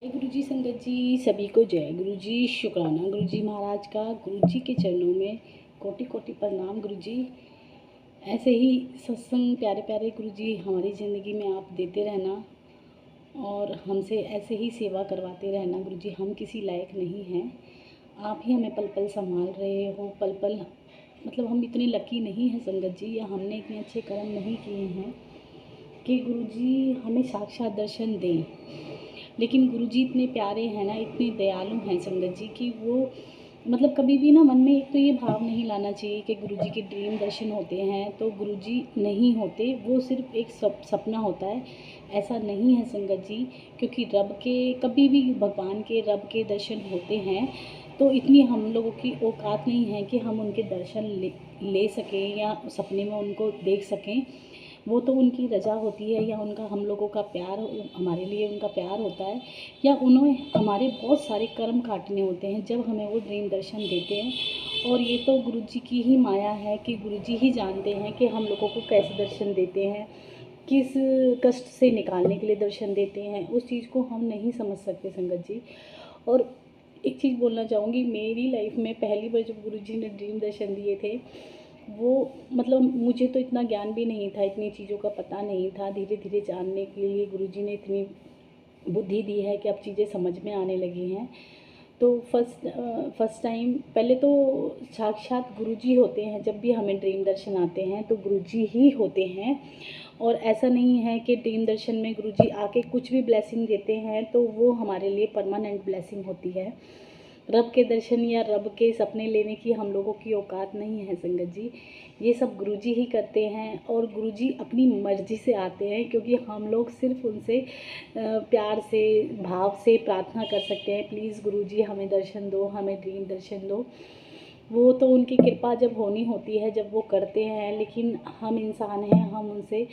जय गुरु जी संगत जी, सभी को जय गुरु जी। शुक्राना गुरु जी महाराज का। गुरु जी के चरणों में कोटि कोटि प्रणाम गुरु जी। ऐसे ही सत्संग प्यारे प्यारे गुरु जी हमारी ज़िंदगी में आप देते रहना और हमसे ऐसे ही सेवा करवाते रहना गुरु जी। हम किसी लायक नहीं हैं, आप ही हमें पल पल संभाल रहे हो। पल पल मतलब हम इतने लकी नहीं हैं संगत जी, या हमने इतने अच्छे कर्म नहीं किए हैं कि गुरु जी हमें साक्षात दर्शन दें। लेकिन गुरुजी इतने प्यारे हैं ना, इतने दयालु हैं संगत जी कि वो मतलब कभी भी ना मन में एक तो ये भाव नहीं लाना चाहिए कि गुरुजी के ड्रीम दर्शन होते हैं तो गुरुजी नहीं होते, वो सिर्फ एक सपना होता है। ऐसा नहीं है संगत जी, क्योंकि रब के कभी भी भगवान के रब के दर्शन होते हैं तो इतनी हम लोगों की औकात नहीं है कि हम उनके दर्शन ले सकें या सपने में उनको देख सकें। वो तो उनकी रज़ा होती है या उनका हम लोगों का प्यार, हमारे लिए उनका प्यार होता है, या उन्हें हमारे बहुत सारे कर्म काटने होते हैं जब हमें वो ड्रीम दर्शन देते हैं। और ये तो गुरुजी की ही माया है कि गुरुजी ही जानते हैं कि हम लोगों को कैसे दर्शन देते हैं, किस कष्ट से निकालने के लिए दर्शन देते हैं। उस चीज़ को हम नहीं समझ सकते संगत जी। और एक चीज़ बोलना चाहूँगी, मेरी लाइफ में पहली बार जब गुरुजी ने ड्रीम दर्शन दिए थे, वो मतलब मुझे तो इतना ज्ञान भी नहीं था, इतनी चीज़ों का पता नहीं था। धीरे धीरे जानने के लिए गुरुजी ने इतनी बुद्धि दी है कि अब चीज़ें समझ में आने लगी हैं। तो फर्स्ट टाइम पहले तो साक्षात गुरुजी होते हैं, जब भी हमें ड्रीम दर्शन आते हैं तो गुरुजी ही होते हैं। और ऐसा नहीं है कि ड्रीम दर्शन में गुरुजी आके कुछ भी ब्लेसिंग देते हैं तो वो हमारे लिए परमानेंट ब्लेसिंग होती है। रब के दर्शन या रब के सपने लेने की हम लोगों की औकात नहीं है संगत जी। ये सब गुरुजी ही करते हैं और गुरुजी अपनी मर्ज़ी से आते हैं, क्योंकि हम लोग सिर्फ उनसे प्यार से भाव से प्रार्थना कर सकते हैं, प्लीज़ गुरुजी हमें दर्शन दो, हमें ड्रीम दर्शन दो। वो तो उनकी कृपा जब होनी होती है, जब वो करते हैं, लेकिन हम इंसान हैं, हम उनसे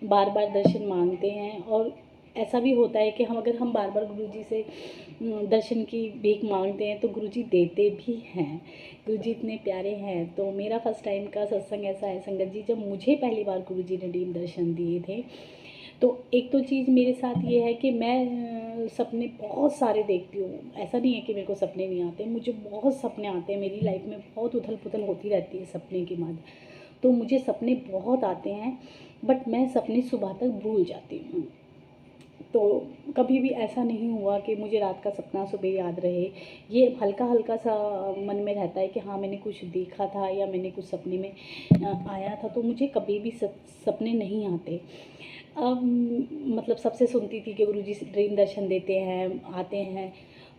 बार बार दर्शन मांगते हैं। और ऐसा भी होता है कि हम बार बार गुरुजी से दर्शन की भीख मांगते हैं तो गुरुजी देते भी हैं। गुरुजी इतने प्यारे हैं। तो मेरा फर्स्ट टाइम का सत्संग ऐसा है संगत जी, जब मुझे पहली बार गुरुजी ने ड्रीम दर्शन दिए थे। तो एक तो चीज़ मेरे साथ ये है कि मैं सपने बहुत सारे देखती हूँ। ऐसा नहीं है कि मेरे को सपने नहीं आते, मुझे बहुत सपने आते हैं। मेरी लाइफ में बहुत उथल पुथल होती रहती है सपने की मद, तो मुझे सपने बहुत आते हैं, बट मैं सपने सुबह तक भूल जाती हूँ। तो कभी भी ऐसा नहीं हुआ कि मुझे रात का सपना सुबह याद रहे। ये हल्का हल्का सा मन में रहता है कि हाँ मैंने कुछ देखा था या मैंने कुछ सपने में आया था, तो मुझे कभी भी सपने नहीं आते। अब मतलब सबसे सुनती थी कि गुरुजी ड्रीम दर्शन देते हैं, आते हैं।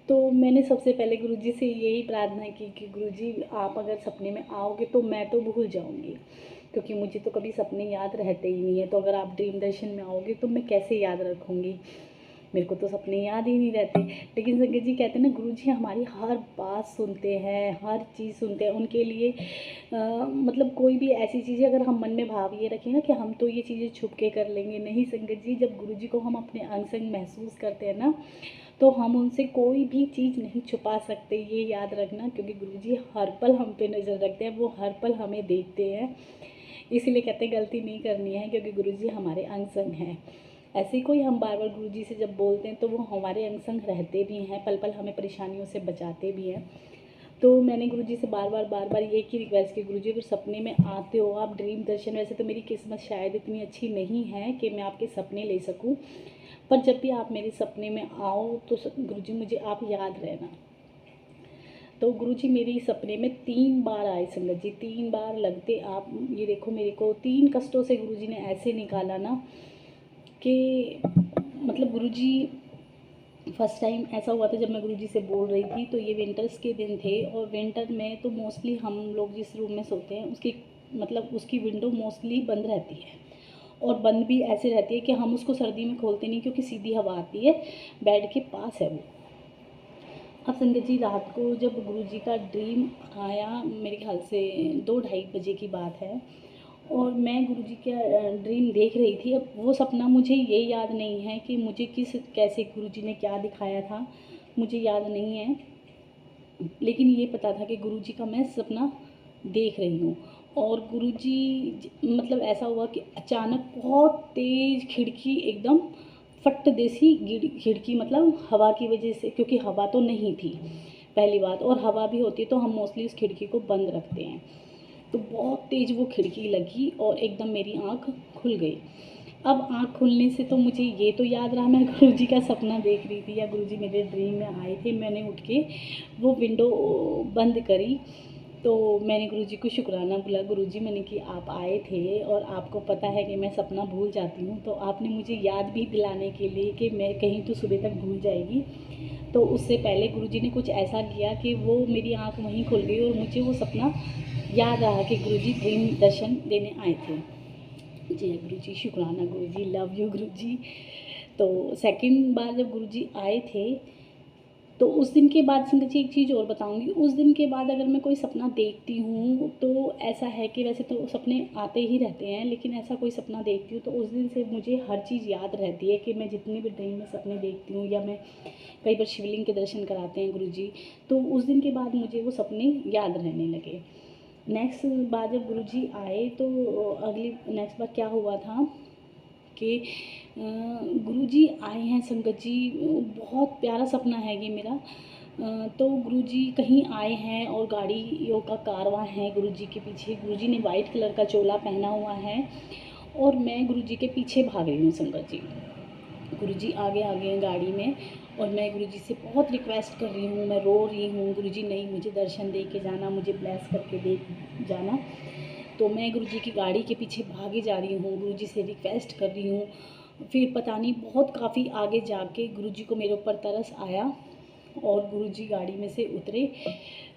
तो मैंने सबसे पहले गुरुजी से यही प्रार्थना की कि गुरुजी आप अगर सपने में आओगे तो मैं तो भूल जाऊँगी, क्योंकि मुझे तो कभी सपने याद रहते ही नहीं है। तो अगर आप ड्रीम दर्शन में आओगे तो मैं कैसे याद रखूँगी, मेरे को तो सपने याद ही नहीं रहते। लेकिन संगत जी कहते हैं ना, गुरुजी हमारी हर बात सुनते हैं, हर चीज़ सुनते हैं। उनके लिए मतलब कोई भी ऐसी चीज़ें अगर हम मन में भाव ये रखें ना कि हम तो ये चीज़ें छुप के कर लेंगे, नहीं संगत जी, जब गुरुजी को हम अपने अंग संग महसूस करते हैं ना, तो हम उनसे कोई भी चीज़ नहीं छुपा सकते, ये याद रखना। क्योंकि गुरुजी हर पल हम पे नज़र रखते हैं, वो हर पल हमें देखते हैं। इसीलिए कहते हैं गलती नहीं करनी है, क्योंकि गुरुजी हमारे अंग संग हैं। ऐसे ही कोई हम बार बार गुरुजी से जब बोलते हैं तो वो हमारे अंग संग रहते भी हैं, पल पल हमें परेशानियों से बचाते भी हैं। तो मैंने गुरुजी से बार बार एक ही रिक्वेस्ट की, गुरुजी अगर सपने में आते हो आप ड्रीम दर्शन, वैसे तो मेरी किस्मत शायद इतनी अच्छी नहीं है कि मैं आपके सपने ले सकूं, पर जब भी आप मेरे सपने में आओ तो गुरुजी मुझे आप याद रहना। तो गुरुजी मेरे सपने में 3 बार आए संगत जी, 3 बार लगते। आप ये देखो, मेरे को 3 कष्टों से गुरुजी ने ऐसे निकाला ना कि मतलब गुरुजी फर्स्ट टाइम ऐसा हुआ था जब मैं गुरुजी से बोल रही थी, तो ये विंटर्स के दिन थे। और विंटर में तो मोस्टली हम लोग जिस रूम में सोते हैं उसकी मतलब उसकी विंडो मोस्टली बंद रहती है, और बंद भी ऐसे रहती है कि हम उसको सर्दी में खोलते नहीं, क्योंकि सीधी हवा आती है, बेड के पास है वो। अब संगत जी रात को जब गुरुजी का ड्रीम आया, मेरे ख्याल से 2-2:30 बजे की बात है, और मैं गुरुजी का ड्रीम देख रही थी। अब वो सपना मुझे ये याद नहीं है कि मुझे कैसे गुरुजी ने क्या दिखाया था, मुझे याद नहीं है। लेकिन ये पता था कि गुरुजी का मैं सपना देख रही हूँ। और गुरुजी मतलब ऐसा हुआ कि अचानक बहुत तेज़ खिड़की एकदम फट देसी खिड़की, मतलब हवा की वजह से, क्योंकि हवा तो नहीं थी पहली बात, और हवा भी होती तो हम मोस्टली उस खिड़की को बंद रखते हैं। तो बहुत तेज़ वो खिड़की लगी और एकदम मेरी आँख खुल गई। अब आँख खुलने से तो मुझे ये तो याद रहा मैं गुरुजी का सपना देख रही थी, या गुरुजी मेरे ड्रीम में आए थे। मैंने उठ के वो विंडो बंद करी, तो मैंने गुरुजी को शुक्राना बोला, गुरुजी मैंने कि आप आए थे और आपको पता है कि मैं सपना भूल जाती हूँ, तो आपने मुझे याद भी दिलाने के लिए कि मैं कहीं तो सुबह तक भूल जाएगी, तो उससे पहले गुरुजी ने कुछ ऐसा किया कि वो मेरी आँख वहीं खुल गई और मुझे वो सपना याद रहा कि गुरुजी ड्रीम दर्शन देने आए थे। जय गुरुजी, शुक्राना गुरुजी, लव यू गुरुजी। तो सेकंड बार जब गुरुजी आए थे, तो उस दिन के बाद संगत जी एक चीज़ और बताऊंगी, उस दिन के बाद अगर मैं कोई सपना देखती हूँ तो ऐसा है कि वैसे तो सपने आते ही रहते हैं, लेकिन ऐसा कोई सपना देखती हूँ तो उस दिन से मुझे हर चीज़ याद रहती है कि मैं जितने भी ड्रीम में सपने देखती हूँ, या मैं कई बार शिवलिंग के दर्शन कराते हैं गुरुजी, तो उस दिन के बाद मुझे वो सपने याद रहने लगे। नेक्स्ट बार जब गुरुजी आए तो अगली नेक्स्ट बार क्या हुआ था कि गुरुजी आए हैं संगत जी, बहुत प्यारा सपना है ये मेरा। तो गुरुजी कहीं आए हैं और गाड़ियों का कारवां है गुरुजी के पीछे। गुरुजी ने वाइट कलर का चोला पहना हुआ है और मैं गुरुजी के पीछे भाग रही हूँ संगत जी। गुरुजी आगे आगे हैं गाड़ी में और मैं गुरुजी से बहुत रिक्वेस्ट कर रही हूँ, मैं रो रही हूँ, गुरुजी नहीं मुझे दर्शन दे के जाना, मुझे ब्लेस करके दे जाना। तो मैं गुरुजी की गाड़ी के पीछे भागे जा रही हूँ, गुरुजी से रिक्वेस्ट कर रही हूँ। फिर पता नहीं बहुत काफ़ी आगे जाके गुरुजी को मेरे ऊपर तरस आया और गुरुजी गाड़ी में से उतरे,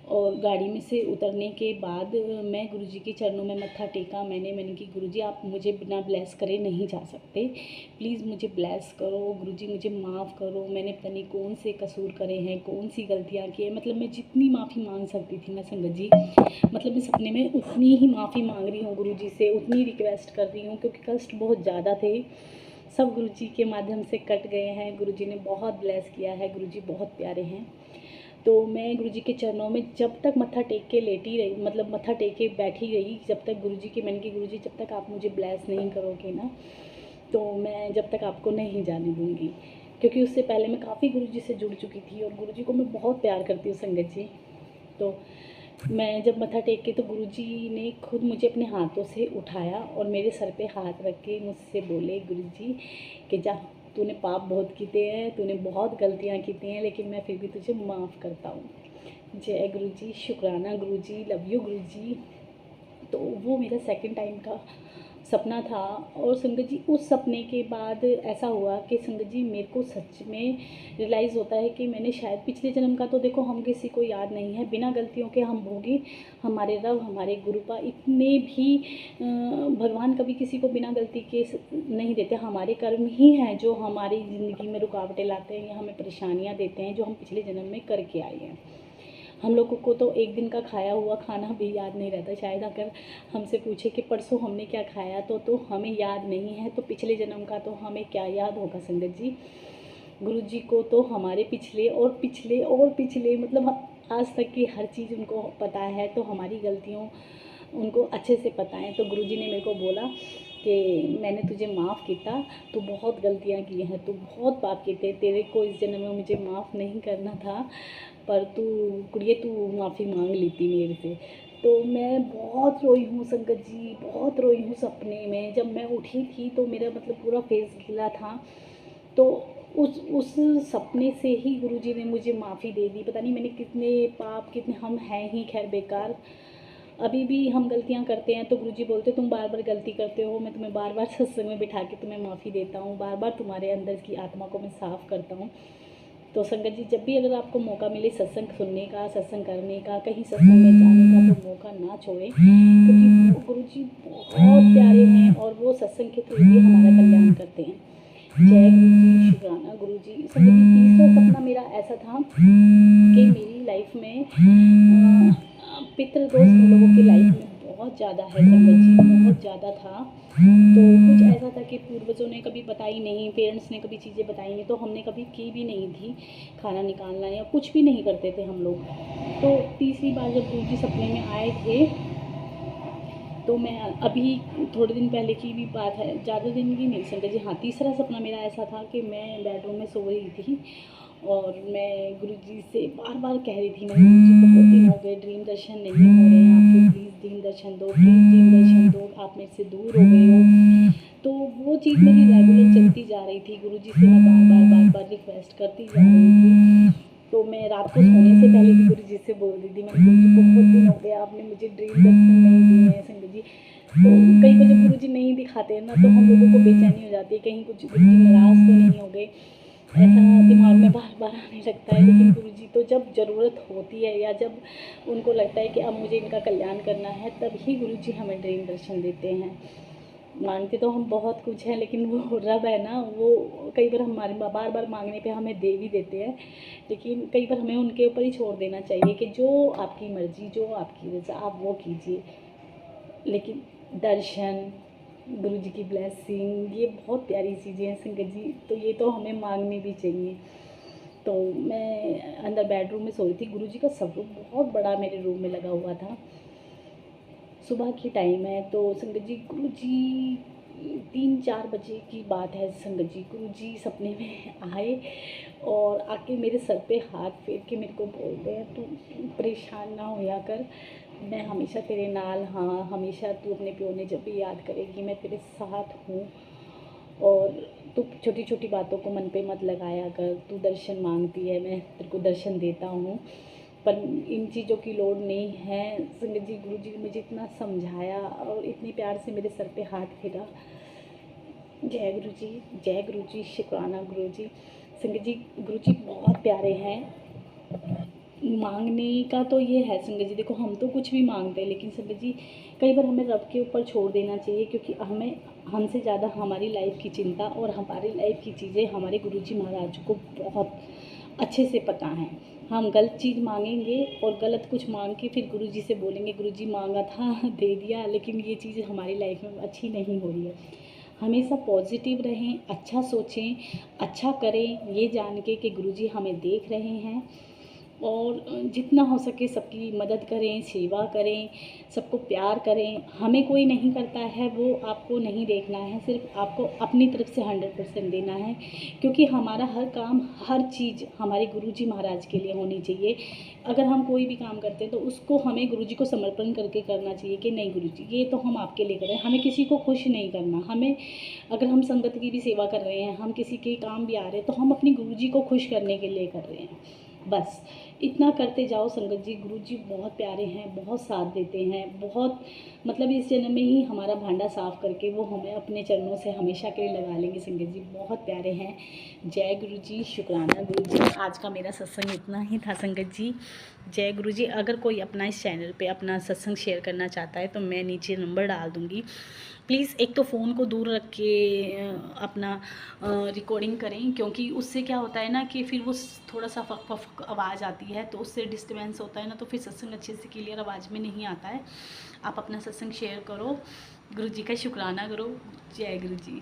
और गाड़ी में से उतरने के बाद मैं गुरुजी के चरणों में मत्था टेका। मैंने कि गुरुजी आप मुझे बिना ब्लेस करे नहीं जा सकते, प्लीज़ मुझे ब्लेस करो गुरुजी, मुझे माफ़ करो, मैंने पता नहीं कौन से कसूर करे हैं, कौन सी गलतियाँ की है। मतलब मैं जितनी माफ़ी मांग सकती थी ना संगत जी, मतलब मैं सपने में उतनी ही माफ़ी मांग रही हूँ गुरुजी से, उतनी रिक्वेस्ट कर रही हूँ, क्योंकि कष्ट बहुत ज़्यादा थे। सब गुरुजी के माध्यम से कट गए हैं, गुरुजी ने बहुत ब्लेस किया है, गुरुजी बहुत प्यारे हैं। तो मैं गुरुजी के चरणों में जब तक मत्था टेक के लेटी रही, मतलब मत्था टेक के बैठी रही, जब तक गुरुजी के, मैंने कि गुरुजी जब तक आप मुझे ब्लेस नहीं करोगे ना, तो मैं जब तक आपको नहीं जाने दूँगी। क्योंकि उससे पहले मैं काफ़ी गुरुजी से जुड़ चुकी थी और गुरुजी को मैं बहुत प्यार करती हूँ संगत जी। तो मैं जब मत्था टेक के, तो गुरुजी ने खुद मुझे अपने हाथों से उठाया और मेरे सर पे हाथ रख के मुझसे बोले, गुरुजी कि जा, तूने पाप बहुत किए हैं, तूने बहुत गलतियाँ की हैं, लेकिन मैं फिर भी तुझे माफ़ करता हूँ। जय गुरुजी, शुक्राना गुरुजी, लव यू गुरुजी। तो वो मेरा सेकंड टाइम का सपना था। और संगत जी उस सपने के बाद ऐसा हुआ कि संगत जी मेरे को सच में रियलाइज़ होता है कि मैंने शायद पिछले जन्म का, तो देखो हम किसी को याद नहीं है, बिना गलतियों के हम भोगी। हमारे रब, हमारे गुरुपा इतने भी भगवान कभी किसी को बिना गलती के नहीं देते। हमारे कर्म ही हैं जो हमारी ज़िंदगी में रुकावटें लाते हैं या हमें परेशानियाँ देते हैं, जो हम पिछले जन्म में करके आए हैं। हम लोगों को तो एक दिन का खाया हुआ खाना भी याद नहीं रहता। शायद अगर हमसे पूछे कि परसों हमने क्या खाया तो हमें याद नहीं है, तो पिछले जन्म का तो हमें क्या याद होगा संगत जी। गुरुजी को तो हमारे पिछले और पिछले और पिछले, मतलब आज तक की हर चीज़ उनको पता है, तो हमारी गलतियों उनको अच्छे से पता है। तो गुरुजी ने मेरे को बोला कि मैंने तुझे माफ़ किया, तू बहुत गलतियाँ की हैं, तू बहुत पाप किए थे, तेरे को इस जन्म में मुझे माफ़ नहीं करना था, पर तू कुड़िए तू माफ़ी मांग ली थी मेरे से। तो मैं बहुत रोई हूँ संगत जी, बहुत रोई हूँ सपने में। जब मैं उठी थी तो मेरा मतलब पूरा फेस गीला था। तो उस सपने से ही गुरुजी ने मुझे माफ़ी दे दी। पता नहीं मैंने कितने पाप, कितने, हम हैं ही खैर बेकार, अभी भी हम गलतियाँ करते हैं। तो गुरुजी बोलते तुम बार बार गलती करते हो, मैं तुम्हें बार बार सत्संग में बिठा के तुम्हें माफ़ी देता हूँ, बार बार तुम्हारे अंदर की आत्मा को मैं साफ़ करता हूँ। तो संगत जी जब भी अगर आपको मौका मिले सत्संग सुनने का, सत्संग करने का, कहीं सत्संग में जाने का, तो मौका ना छोड़ें, क्योंकि वो गुरुजी बहुत प्यारे हैं और वो सत्संग के थ्रू भी हमारा कल्याण करते हैं। जय गुरुजी, शुक्राना गुरुजी। संगत जी तीसरा सपना मेरा ऐसा था कि मेरी लाइफ में पितृदोष हम लोगों की लाइफ में बहुत ज़्यादा है संगत जी, बहुत ज़्यादा था। तो कुछ ऐसा था कि पूर्वजों ने कभी बताई नहीं, पेरेंट्स ने कभी चीज़ें बताई नहीं, तो हमने कभी की भी नहीं थी, खाना निकालना या कुछ भी नहीं करते थे हम लोग। तो तीसरी बार जब गुरुजी सपने में आए थे तो मैं अभी थोड़े दिन पहले की भी बात है, ज़्यादा दिन की नहीं संगत जी, हाँ तीसरा सपना मेरा ऐसा था कि मैं बेडरूम में सो रही थी और मैं गुरुजी से बार बार कह रही थी, मैंने गुरुजी बहुत दिन हो गए ड्रीम दर्शन नहीं हो रहे हैं आपके, प्लीज़ ड्रीम दर्शन दो, प्लीज़ ड्रीम दर्शन दो, आप मेरे से दूर हो गए हो। तो वो चीज़ मेरी रेगुलर चलती जा रही थी, गुरुजी से मैं बार बार रिक्वेस्ट करती जा रही थी। तो मैं रात को सोने से पहले भी गुरुजी से बोल रही थी, मैंने गुरुजी बहुत दिन हो गया आपने मुझे ड्रीम दर्शन नहीं दिए हैं संगत जी। तो कई बार जब गुरुजी नहीं दिखाते हैं ना तो हम लोगों को बेचैनी हो जाती है, कहीं कुछ गुरुजी नाराज़ तो नहीं हो गए, ऐसा दिमाग में बार बार आने लगता है। लेकिन गुरुजी तो जब ज़रूरत होती है या जब उनको लगता है कि अब मुझे इनका कल्याण करना है, तब ही गुरुजी हमें ड्रीम दर्शन देते हैं। मांगते तो हम बहुत कुछ हैं, लेकिन वो रब है ना, वो कई बार हमारे बार बार मांगने पे हमें दे भी देते हैं, लेकिन कई बार हमें उनके ऊपर ही छोड़ देना चाहिए कि जो आपकी मर्ज़ी, जो आपकी रज़ा, आप वो कीजिए। लेकिन दर्शन, गुरु जी की ब्लेसिंग, ये बहुत प्यारी चीज़ें हैं संगत जी, तो ये तो हमें मांगनी भी चाहिए। तो मैं अंदर बेडरूम में सो रही थी, गुरु जी का स्वरूप बहुत बड़ा मेरे रूम में लगा हुआ था। सुबह की टाइम है तो संगत जी, गुरु जी 3-4 बजे की बात है संगत जी, गुरु जी सपने में आए और आके मेरे सर पे हाथ फेर के मेरे को बोलते हैं, तू परेशान ना होया कर, मैं हमेशा तेरे नाल हाँ, हमेशा तू अपने प्यो ने जब भी याद करेगी मैं तेरे साथ हूँ, और तू छोटी छोटी बातों को मन पे मत लगाया कर, तू दर्शन मांगती है मैं तेरे को दर्शन देता हूँ, पर इन चीज़ों की लोड़ नहीं है। संगत जी, गुरु जी ने मुझे इतना समझाया और इतने प्यार से मेरे सर पे हाथ फेरा। जय गुरु जी, जय गुरु जी, शुक्राना गुरु जी। संगत जी, गुरु जी बहुत प्यारे हैं। मांगने का तो ये है संगत जी, देखो हम तो कुछ भी मांगते हैं, लेकिन संगत जी कई बार हमें रब के ऊपर छोड़ देना चाहिए, क्योंकि हमें हमसे ज़्यादा हमारी लाइफ की चिंता और हमारी लाइफ की चीज़ें हमारे गुरुजी महाराज को बहुत अच्छे से पता है। हम गलत चीज़ मांगेंगे और गलत कुछ मांग के फिर गुरुजी से बोलेंगे गुरुजी मांगा था दे दिया, लेकिन ये चीज़ हमारी लाइफ में अच्छी नहीं हो रही है। हमेशा पॉजिटिव रहें, अच्छा सोचें, अच्छा करें, ये जान के कि गुरुजी हमें देख रहे हैं, और जितना हो सके सबकी मदद करें, सेवा करें, सबको प्यार करें। हमें कोई नहीं करता है वो आपको नहीं देखना है, सिर्फ आपको अपनी तरफ से 100% देना है, क्योंकि हमारा हर काम, हर चीज़ हमारे गुरुजी महाराज के लिए होनी चाहिए। अगर हम कोई भी काम करते हैं तो उसको हमें गुरुजी को समर्पण करके करना चाहिए कि नहीं गुरुजी ये तो हम आपके लिए कर रहे हैं, हमें किसी को खुश नहीं करना। हमें अगर हम संगत की भी सेवा कर रहे हैं, हम किसी के काम भी आ रहे हैं, तो हम अपनी गुरुजी को खुश करने के लिए कर रहे हैं। बस इतना करते जाओ संगत जी। गुरुजी बहुत प्यारे हैं, बहुत साथ देते हैं, बहुत मतलब इस जन्म में ही हमारा भांडा साफ़ करके वो हमें अपने चरणों से हमेशा के लिए लगा लेंगे। संगत जी बहुत प्यारे हैं। जय गुरु जी, शुक्राना गुरु जी। आज का मेरा सत्संग इतना ही था संगत जी। जय गुरु जी। अगर कोई अपना इस चैनल पे अपना सत्संग शेयर करना चाहता है तो मैं नीचे नंबर डाल दूँगी। प्लीज़ एक तो फ़ोन को दूर रख के अपना रिकॉर्डिंग करें, क्योंकि उससे क्या होता है ना कि फिर वो थोड़ा सा फक फक आवाज़ आती है, तो उससे डिस्टर्बेंस होता है ना, तो फिर सत्संग अच्छे से क्लियर आवाज़ में नहीं आता है। आप अपना सत्संग शेयर करो, गुरु जी का शुक्राना करो। जय गुरु जी।